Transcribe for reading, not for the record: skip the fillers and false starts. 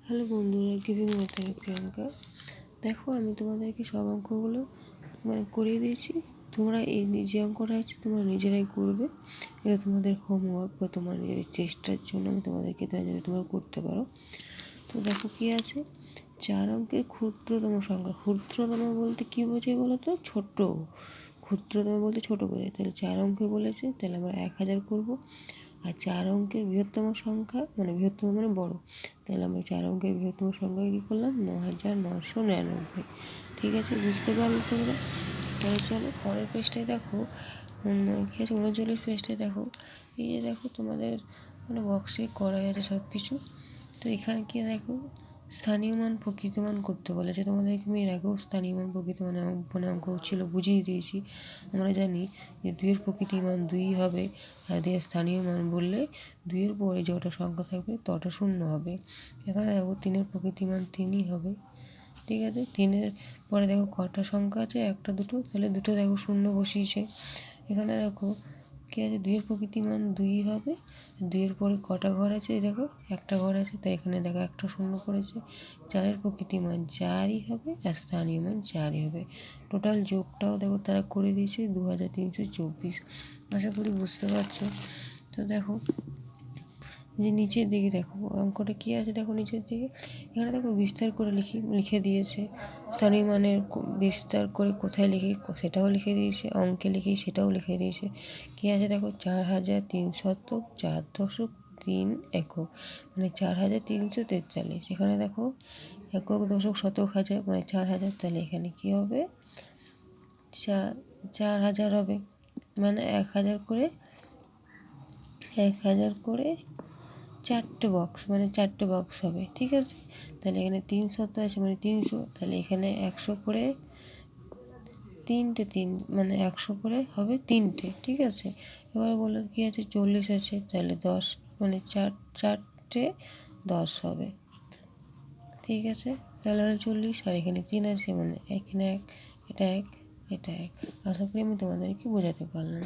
Hello বন্ধুরা, giving মেথডে প্রিয়াঙ্কা। দেখো, আমি তোমাদেরকে সব অঙ্কগুলো করিয়ে দিয়েছি। তোমরা এই যে অঙ্কটা আছে তোমরা নিজেরাই করবে। এটা তোমাদের হোমওয়ার্ক বা তোমার নিজের চেষ্টার জন্য আমি তোমাদেরকে দেওয়া, যদি তোমরা করতে পারো। তো দেখো কী আছে, 4 অঙ্কের ক্ষুদ্রতম সংখ্যা। ক্ষুদ্রতম বলতে কী বোঝায় বলো তো? ছোট। ক্ষুদ্রতম বলতে ছোট বোঝায়। তাহলে 4 অঙ্কে বলেছে, তাহলে আমরা 1000 করবো। আর 4 অঙ্কের বৃহত্তম সংখ্যা বৃহত্তম বড়, তাহলে আমরা 4 অঙ্কের বৃহত্তম সংখ্যা কী করলাম? 9999। ঠিক আছে, বুঝতে পারলে তোমরা? তাহলে চলো পরের পেজটায় দেখো। কী আছে, 39 পেজটায় দেখো। এই যে দেখো তোমাদের বক্সে করা আছে সব কিছু। তো এখানে কি দেখো, স্থানীয় মান প্রকৃত মান করতে বলেছে তোমাদেরকে। আমি এর আগেও স্থানীয় মান প্রকৃত অঙ্ক ছিল, বুঝিয়ে দিয়েছি। আমরা জানি যে 2-এর প্রকৃতি মান 2 হবে, আর দিয়ে স্থানীয় মান বললে 2-এর পরে যটা সংখ্যা থাকবে তটা শূন্য হবে। এখানে দেখো 3-এর প্রকৃতি মান 3ই হবে। ঠিক আছে, 3-এর পরে দেখো কটা সংখ্যা আছে? 1টা 2টো, তাহলে 2টো দেখো শূন্য বসিয়েছে। এখানে দেখো কী আছে, 2-এর প্রকৃতি মান 2ই হবে। 2-এর পরে কটা ঘর আছে? দেখো 1টা ঘর আছে, তাই এখানে দেখো 1টা শূন্য করেছে। 4-এর প্রকৃতি মান 4ই হবে, আর স্থানীয় মান 4ই হবে। টোটাল যোগটাও দেখো তারা করে দিয়েছে 2324। আশা করি বুঝতে পারছো। তো দেখো যে নিচের দিকে দেখো অঙ্কটা কী আছে, দেখো নিচের দিকে এখানে দেখো বিস্তার করে লিখে দিয়েছে। স্থানীয় মানের বিস্তার করে কোথায় লিখি সেটাও লিখে দিয়েছে, অঙ্কে লিখি সেটাও লিখে দিয়েছে। কী আছে দেখো, 4304.3 একক, 4343। এখানে দেখো একক দশক শতক হাজার 4000, তাহলে এখানে কী হবে? 4000 হবে, 1000 করে 1000 করে 4টে বক্স, 4টে বক্স হবে। ঠিক আছে, তাহলে এখানে 300 আছে 300, তাহলে এখানে 100 করে 3টে 100 করে হবে 3টে। ঠিক আছে, এবার বলো কী আছে, 40 আছে, তাহলে 10 4টে 10 হবে। ঠিক আছে, তাহলে 40, আর এখানে 3 আছে, এখানে 1, এটা 1, এটা 1। আশা করি আমি তোমাদেরকে বোঝাতে পারলাম।